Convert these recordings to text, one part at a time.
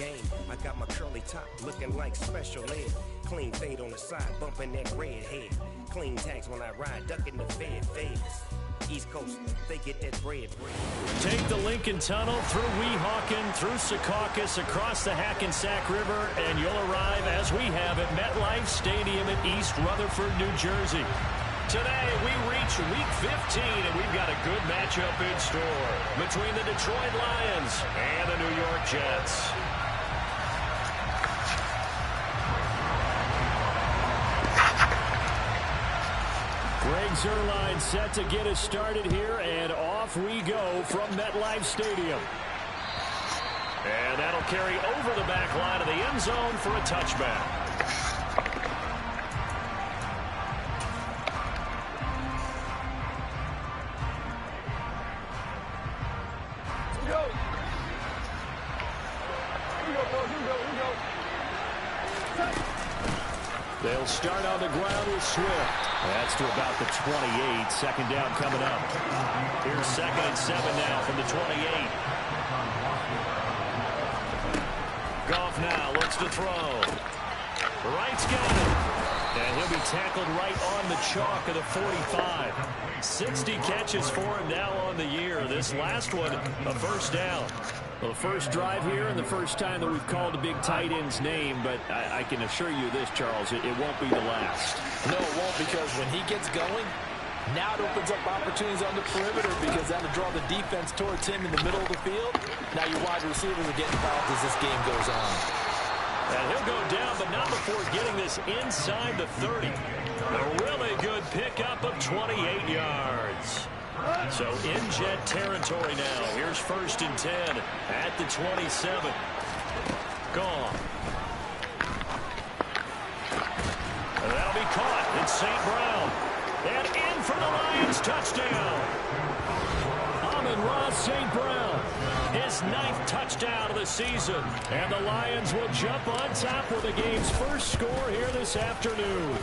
game. I got my curly top looking like special ed. Clean fade on the side, bumping that red head. Clean tags when I ride, ducking the fades. East Coast, they get that bread. Take the Lincoln Tunnel through Weehawken, through Secaucus, across the Hackensack River, and you'll arrive, as we have, at MetLife Stadium in East Rutherford, New Jersey. Today, we reach Week 15, and we've got a good matchup in store between the Detroit Lions and the New York Jets. Greg Zuerlein set to get us started here, and off we go from MetLife Stadium. And that'll carry over the back line of the end zone for a touchback. They'll start on the ground with Swift. That's to about the 28. Second down coming up. Here's 2nd and 7 now from the 28. Goff now looks to throw. Wright's got it. And he'll be tackled right on the chalk of the 45. 60 catches for him now on the year. This last one, a first down. Well, the first drive here and the first time that we've called a big tight end's name, but I can assure you this, Charles, it won't be the last. No, it won't, because when he gets going, now it opens up opportunities on the perimeter, because that'll draw the defense towards him in the middle of the field. Now your wide receivers are getting involved as this game goes on. And he'll go down, but not before getting this inside the 30. A really good pickup of 28 yards. So in Jet territory now. Here's 1st and 10 at the 27. Gone. And that'll be caught. It's St. Brown. And in for the Lions. Touchdown. Amon-Ra St. Brown. His 9th touchdown of the season. And the Lions will jump on top with the game's first score here this afternoon.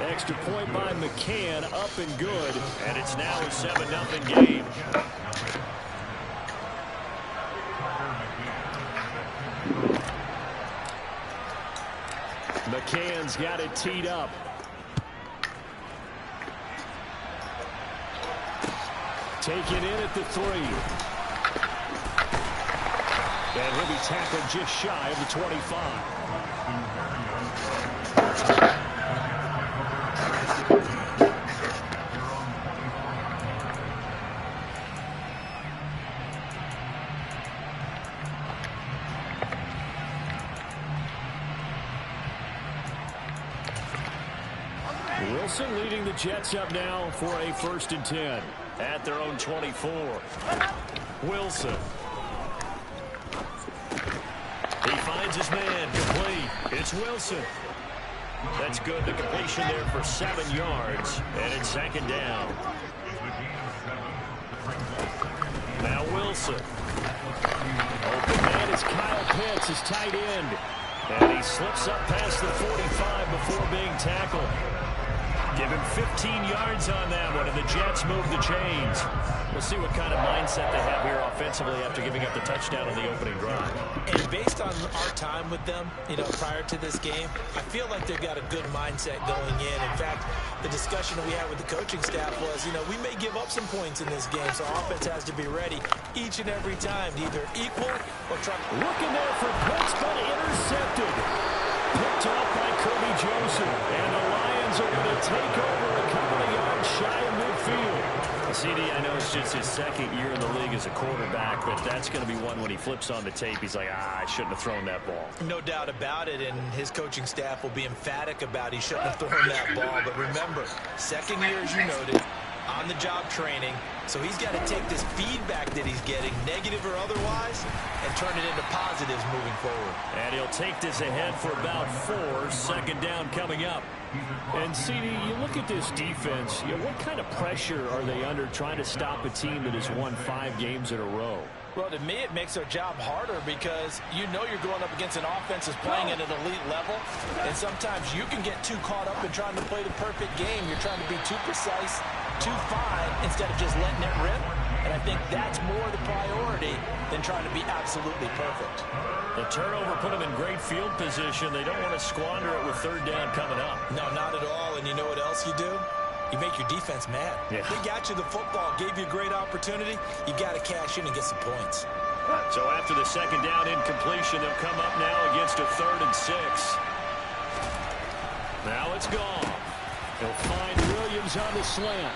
Extra point by McCann, up and good, and it's now a 7-0 game. McCann's got it teed up. Taken in at the 3. And he'll be tackled just shy of the 25. Wilson leading the Jets up now for a 1st and 10 at their own 24. Wilson. He finds his man, complete. It's Wilson. That's good. The completion there for 7 yards, and it's 2nd down. Now Wilson. Open man is Kyle Pitts, his tight end. And he slips up past the 45 before being tackled. Give him 15 yards on that one, and the Jets move the chains. We'll see what kind of mindset they have here offensively after giving up the touchdown on the opening drive. And based on our time with them, prior to this game, I feel like they've got a good mindset going in. In fact, the discussion that we had with the coaching staff was, we may give up some points in this game, so offense has to be ready each and every time to either equal or try. Looking there for Pitts, but intercepted. Picked off by Kirby Joseph, and the Lions are going to take over a couple of yards shy of midfield. CD, I know it's just his 2nd year in the league as a quarterback, but that's going to be one when he flips on the tape. He's like, I shouldn't have thrown that ball. No doubt about it, and his coaching staff will be emphatic about he shouldn't have thrown that ball. But remember, 2nd year, as you noted, on-the-job training, so he's got to take this feedback that he's getting, negative or otherwise, and turn it into positives moving forward. And he'll take this ahead for about 4. 2nd down coming up. And, CD, you look at this defense, what kind of pressure are they under trying to stop a team that has won 5 games in a row? Well, to me, it makes their job harder because you're going up against an offense that's playing at an elite level, and sometimes you can get too caught up in trying to play the perfect game. You're trying to be too precise, too fine, instead of just letting it rip. And I think that's more the priority than trying to be absolutely perfect. The turnover put them in great field position. They don't want to squander it with third down coming up. No, not at all. And you know what else you do? You make your defense mad. Yeah. They got you the football, gave you a great opportunity. You got to cash in and get some points. So after the second down incompletion, they'll come up now against a 3rd and 6. Now it's gone. They'll find Williams on the slant.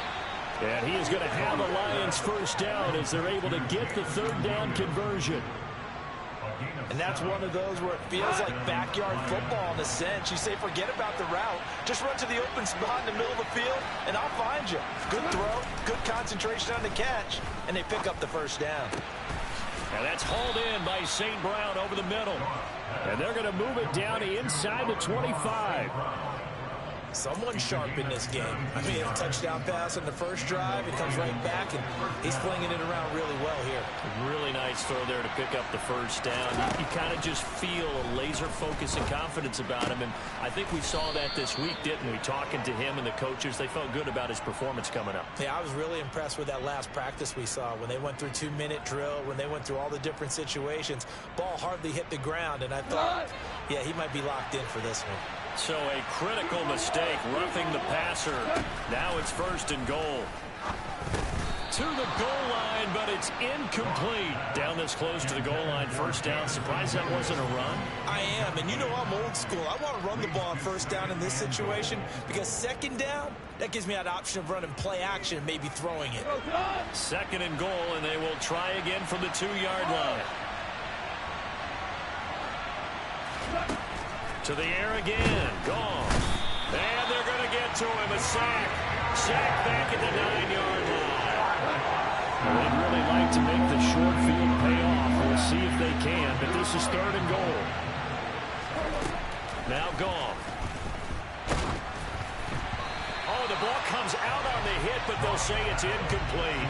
And he is going to have a Lions first down as they're able to get the third down conversion. And that's one of those where it feels like backyard football in a sense. You say, forget about the route. Just run to the open spot in the middle of the field, and I'll find you. Good throw, good concentration on the catch, and they pick up the first down. And that's hauled in by St. Brown over the middle. And they're going to move it down inside the 25. Someone sharp in this game. I mean, a touchdown pass on the first drive. It comes right back, and he's flinging it around really well here. Really nice throw there to pick up the first down. You kind of just feel a laser focus and confidence about him, and I think we saw that this week, didn't we? Talking to him and the coaches, they felt good about his performance coming up. Yeah, I was really impressed with that last practice we saw when they went through 2-minute drill, when they went through all the different situations. Ball hardly hit the ground, and I thought, yeah, he might be locked in for this one. So a critical mistake, roughing the passer. Now it's 1st and goal. To the goal line, but it's incomplete. Down this close to the goal line, first down. Surprised that wasn't a run? I am, and you know I'm old school. I want to run the ball on first down in this situation because second down, that gives me that option of running play action and maybe throwing it. 2nd and goal, and they will try again from the 2-yard line. To the air again. Gone. And they're going to get to him. A sack. Sack back at the 9-yard line. They'd really like to make the short field pay off. We'll see if they can, but this is 3rd and goal. Now gone. Oh, the ball comes out on the hit, but they'll say it's incomplete.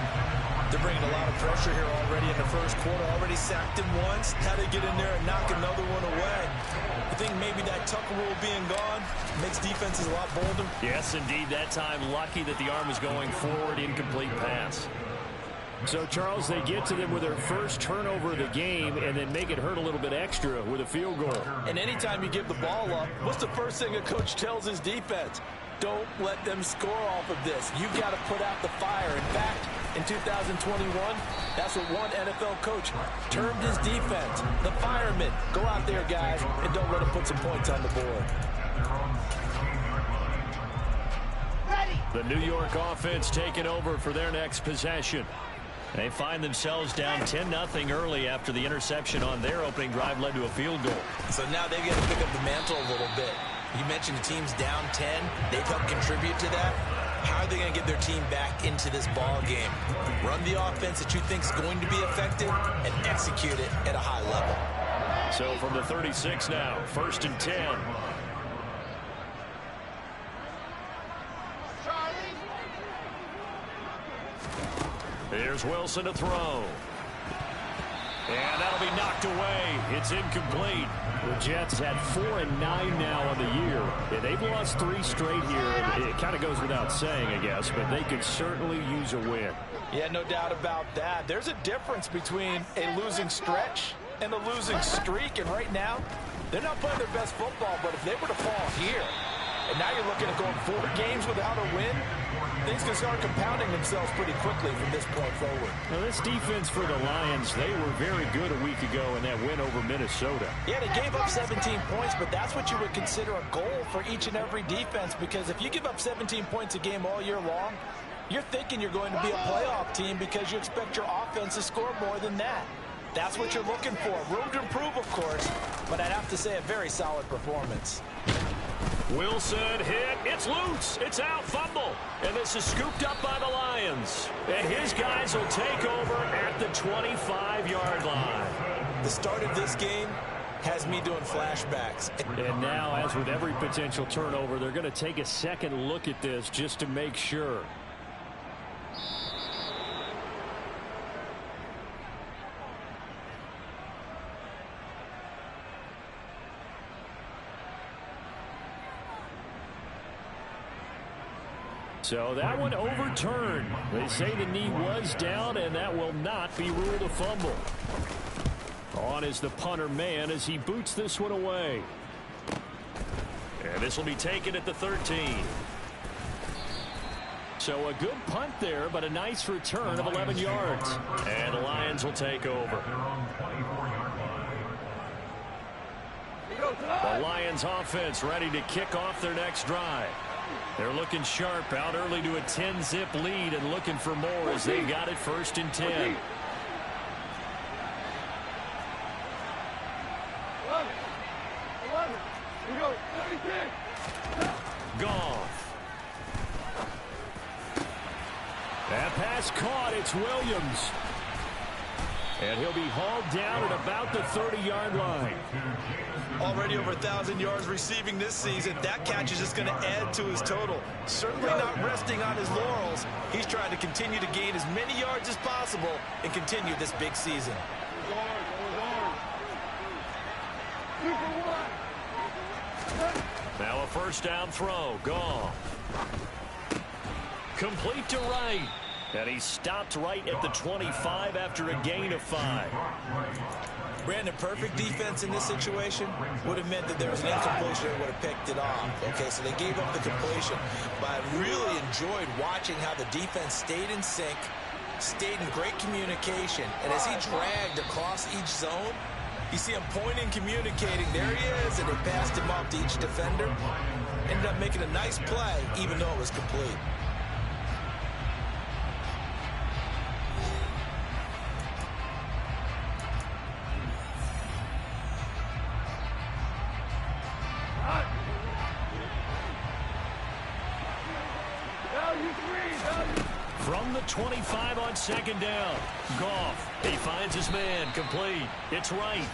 They're bringing a lot of pressure here already in the first quarter. Already sacked him once. How to get in there and knock another one away. I think maybe that Tucker rule being gone makes defenses a lot bolder. Yes, indeed. That time, lucky that the arm is going forward. Incomplete pass. So, Charles, they get to them with their first turnover of the game and then make it hurt a little bit extra with a field goal. And anytime you give the ball up, what's the first thing a coach tells his defense? Don't let them score off of this. You've got to put out the fire. In fact, in 2021, that's what one NFL coach termed his defense. The firemen. Go out there, guys, and don't let them put some points on the board. The New York offense taking over for their next possession. They find themselves down 10-0 early after the interception on their opening drive led to a field goal. So now they've got to pick up the mantle a little bit. You mentioned the team's down 10. They've helped contribute to that. How are they going to get their team back into this ball game? Run the offense that you think is going to be effective and execute it at a high level. So from the 36 now, 1st and 10. Here's Wilson to throw. And that'll be knocked away. It's incomplete. The Jets had 4-9 now on the year. And they've lost 3 straight here. It kind of goes without saying, I guess, but they could certainly use a win. Yeah, no doubt about that. There's a difference between a losing stretch and a losing streak. And right now, they're not playing their best football, but if they were to fall here, and now you're looking at going 4 games without a win, things can start compounding themselves pretty quickly from this point forward. Now, this defense for the Lions, they were very good a week ago in that win over Minnesota. Yeah, they gave up 17 points, but that's what you would consider a goal for each and every defense, because if you give up 17 points a game all year long, you're thinking you're going to be a playoff team because you expect your offense to score more than that. That's what you're looking for. Room to improve, of course, but I'd have to say a very solid performance. Wilson hit. It's loose. It's out. Fumble. And this is scooped up by the Lions. And his guys will take over at the 25-yard line. The start of this game has me doing flashbacks. And now, as with every potential turnover, they're going to take a second look at this just to make sure. So that one overturned. They say the knee was down, and that will not be ruled a fumble. On is the punter man as he boots this one away. And this will be taken at the 13. So a good punt there, but a nice return of 11 yards. And the Lions will take over. The Lions offense ready to kick off their next drive. They're looking sharp, out early to a 10-zip lead and looking for more as they've got it 1st and 10. Goff. That pass caught. It's Williams. And he'll be hauled down at about the 30-yard line. Already over 1,000 yards receiving this season. That catch is just going to add to his total. Certainly not resting on his laurels. He's trying to continue to gain as many yards as possible and continue this big season. Now a 1st down throw. Goff. Complete to Wright. And he stopped right at the 25 after a gain of 5. Brandon, perfect defense in this situation would have meant that there was an incompletion and would have picked it off. Okay, so they gave up the completion. But I really enjoyed watching how the defense stayed in sync, stayed in great communication. And as he dragged across each zone, you see him pointing, communicating. There he is, and they passed him off to each defender. Ended up making a nice play, even though it was complete. From the 25 on 2nd down. Goff. He finds his man. Complete. It's Wright.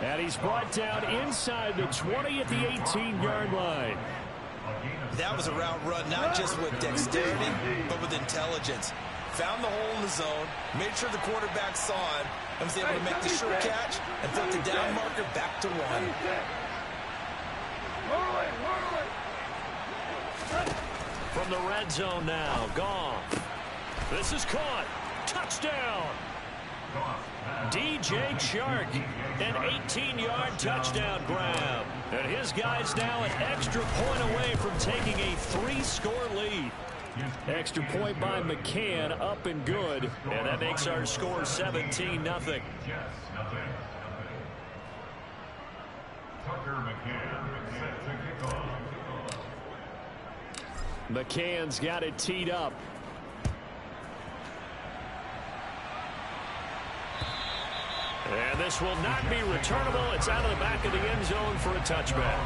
And he's brought down inside the 20 at the 18-yard line. That was a route run, not just with dexterity, but with intelligence. Found the hole in the zone, made sure the quarterback saw him, and was able to make the sure catch and flip the down marker back to 1. From the red zone now. Goff. This is caught. Touchdown. DJ Chark, an 18-yard touchdown grab. And his guy's now an extra point away from taking a 3-score lead. Extra point by McCann, up and good. And that makes our score 17-0. McCann's got it teed up. And this will not be returnable. It's out of the back of the end zone for a touchback.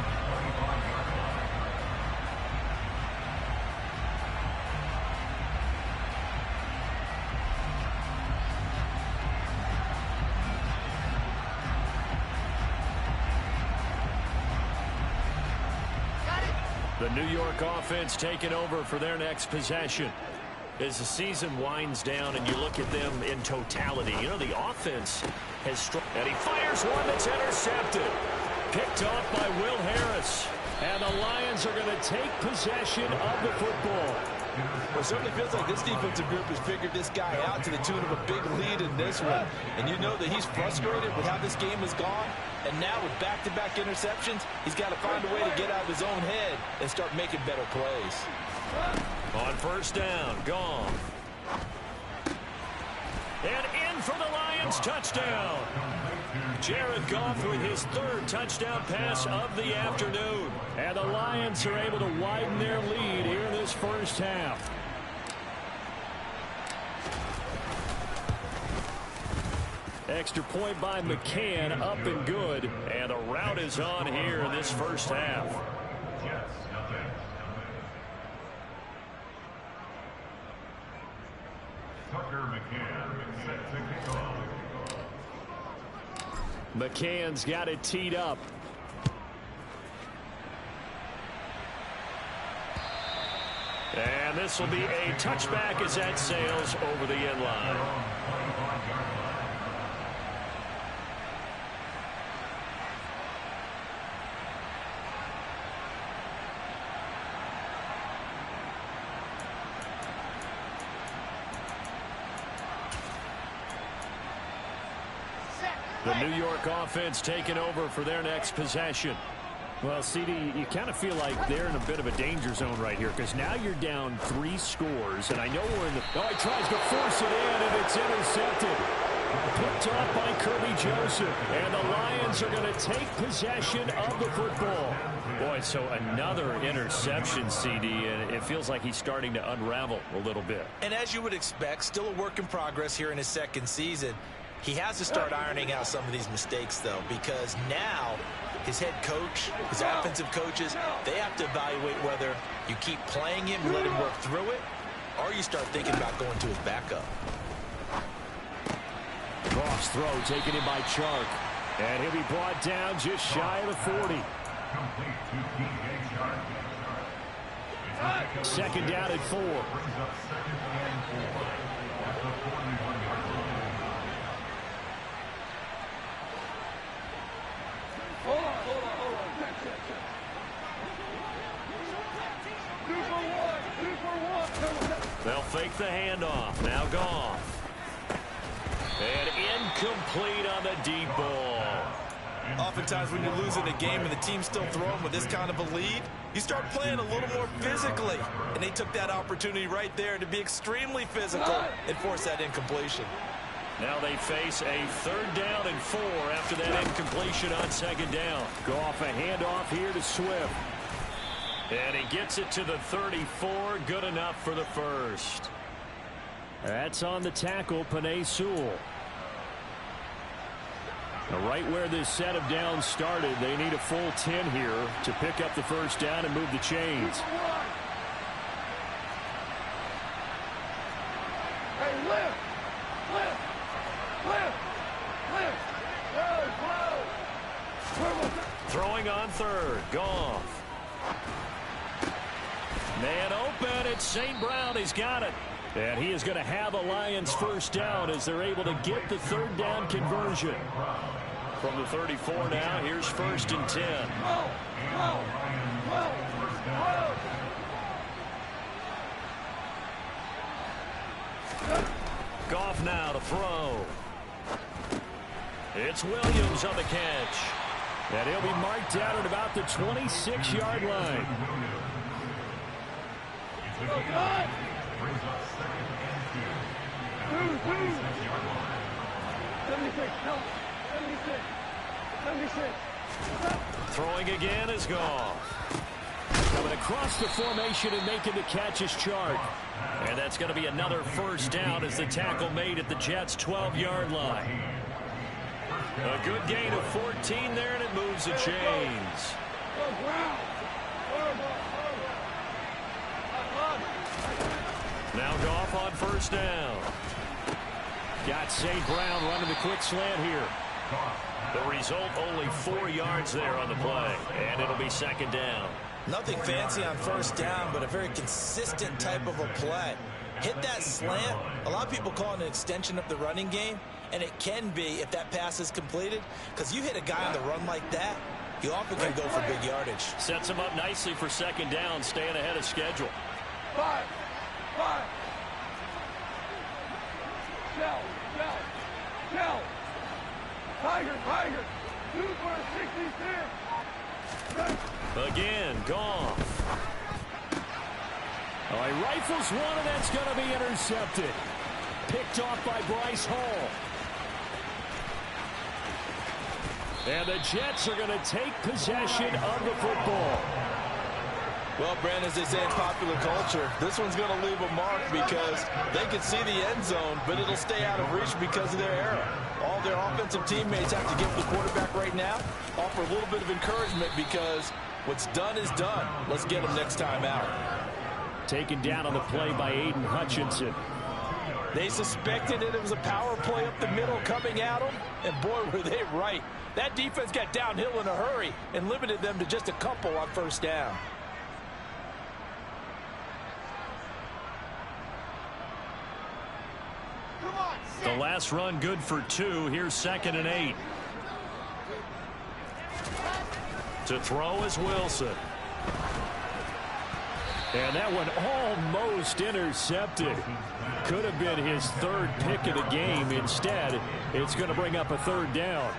The New York offense taking over for their next possession. As the season winds down and you look at them in totality, you know, the offense has struck. And he fires one that's intercepted. Picked off by Will Harris. And the Lions are going to take possession of the football. Well, it certainly feels like this defensive group has figured this guy out to the tune of a big lead in this one. And you know that he's frustrated with how this game has gone. And now with back-to-back interceptions, he's got to find a way to get out of his own head and start making better plays. On 1st down, Goff. And in for the Lions, touchdown. Jared Goff with his 3rd touchdown pass of the afternoon. And the Lions are able to widen their lead here in this first half. Extra point by McCann, up and good. And the route is on here in this first half. McCann's got it teed up. And this will be a touchback as that sails over the end line. The New York offense taking over for their next possession. Well, CD, you kind of feel like they're in a bit of a danger zone right here because now you're down 3 scores, and I know we're in the... Oh, he tries to force it in, and it's intercepted. Picked off by Kirby Joseph, and the Lions are going to take possession of the football. Boy, so another interception, CD, and it feels like he's starting to unravel a little bit. And as you would expect, still a work in progress here in his second season. He has to start ironing out some of these mistakes, though, because now his head coach, his offensive coaches, they have to evaluate whether you keep playing him, let him work through it, or you start thinking about going to his backup. Cross throw taken in by Chark. And he'll be brought down just shy of the 40. Second down at 4. They'll fake the handoff. Now Goff. And incomplete on the deep ball. Oftentimes when you're losing a game and the team's still throwing with this kind of a lead, you start playing a little more physically. And they took that opportunity right there to be extremely physical and force that incompletion. Now they face a 3rd down and 4 after that incompletion on 2nd down. Goff a handoff here to Swift. And he gets it to the 34. Good enough for the first. That's on the tackle, Penei Sewell. Now right where this set of downs started, they need a full 10 here to pick up the first down and move the chains. Hey, lift! Throwing on 3rd, Goff. Man open, it's St. Brown, he's got it. And he is going to have a Lions first down as they're able to get the 3rd down conversion. From the 34 now, here's 1st and 10. Goff now to throw. It's Williams on the catch. And he'll be marked out at about the 26-yard line. Throwing again is Goff. Coming across the formation and making the catch is Chark. And that's going to be another first down as the tackle made at the Jets' 12-yard line. A good gain of 14 there, and it moves the chains. Now Goff on first down. Got St. Brown running the quick slant here. The result, only 4 yards there on the play, and it'll be 2nd down. Nothing fancy on first down, but a very consistent type of a play. Hit that slant. A lot of people call it an extension of the running game, and it can be if that pass is completed, because you hit a guy on the run like that, you often can go for big yardage. Sets him up nicely for 2nd down, staying ahead of schedule. 5. Shell. Tiger. 2 for 66. Again, Goff. Oh, he rifles one, and that's going to be intercepted. Picked off by Bryce Hall. And the Jets are going to take possession of the football. Well, Brandon, as they say in popular culture, this one's going to leave a mark because they can see the end zone, but it'll stay out of reach because of their error. All their offensive teammates have to give the quarterback right now, offer a little bit of encouragement because what's done is done. Let's get them next time out. Taken down on the play by Aiden Hutchinson. They suspected it was a power play up the middle coming at them, and boy, were they right. That defense got downhill in a hurry and limited them to just a couple on first down. The last run good for 2. Here's 2nd and 8. To throw is Wilson. And that one almost intercepted. could have been his third pick of the game. Instead, it's going to bring up a third down.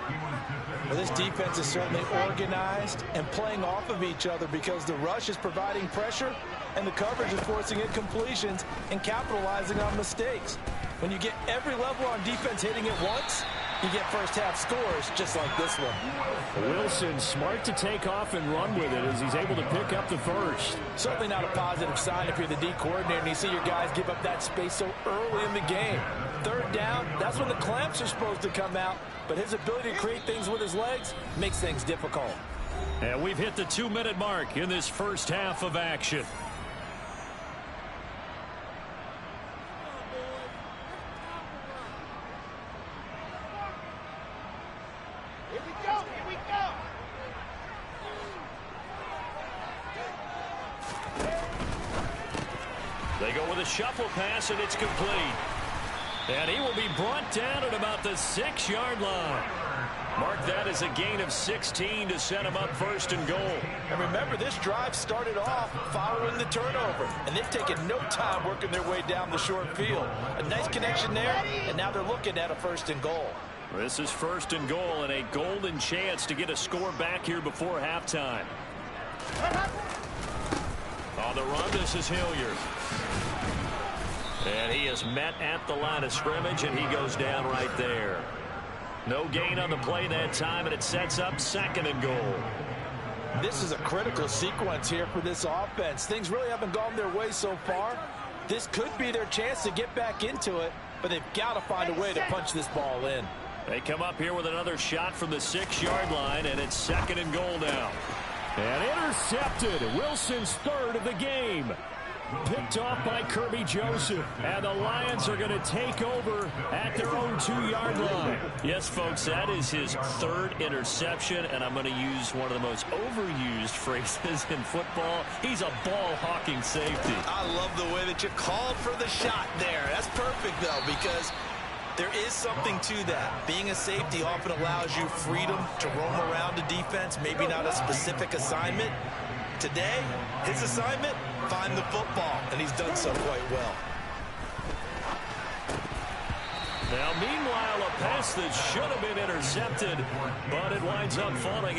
Well, this defense is certainly organized and playing off of each other because the rush is providing pressure and the coverage is forcing incompletions and capitalizing on mistakes. When you get every level on defense hitting it once, you get first-half scores just like this one. Wilson smart to take off and run with it as he's able to pick up the first. Certainly not a positive sign if you're the D coordinator and you see your guys give up that space so early in the game. Third down, that's when the clamps are supposed to come out, but his ability to create things with his legs makes things difficult. And we've hit the 2-minute mark in this first half of action. They go with a shuffle pass, and it's complete. And he will be brought down at about the 6-yard line. Mark that as a gain of 16 to set him up first and goal. And remember, this drive started off following the turnover, and they've taken no time working their way down the short field. A nice connection there, and now they're looking at a first and goal. This is first and goal and a golden chance to get a score back here before halftime. On the run, this is Hilliard. And he is met at the line of scrimmage, and he goes down right there. No gain on the play that time, and it sets up second and goal. This is a critical sequence here for this offense. Things really haven't gone their way so far. This could be their chance to get back into it, but they've got to find a way to punch this ball in. They come up here with another shot from the 6-yard line, and it's second and goal now. And intercepted. Wilson's third of the game. Picked off by Kirby Joseph. And the Lions are going to take over at their own 2-yard line. Yes, folks, that is his third interception, and I'm going to use one of the most overused phrases in football. He's a ball-hawking safety. I love the way that you called for the shot there. That's perfect, though, because there is something to that. Being a safety often allows you freedom to roam around a defense, maybe not a specific assignment. Today, his assignment, find the football, and he's done so quite well. Now, meanwhile, a pass that should have been intercepted, but it winds up falling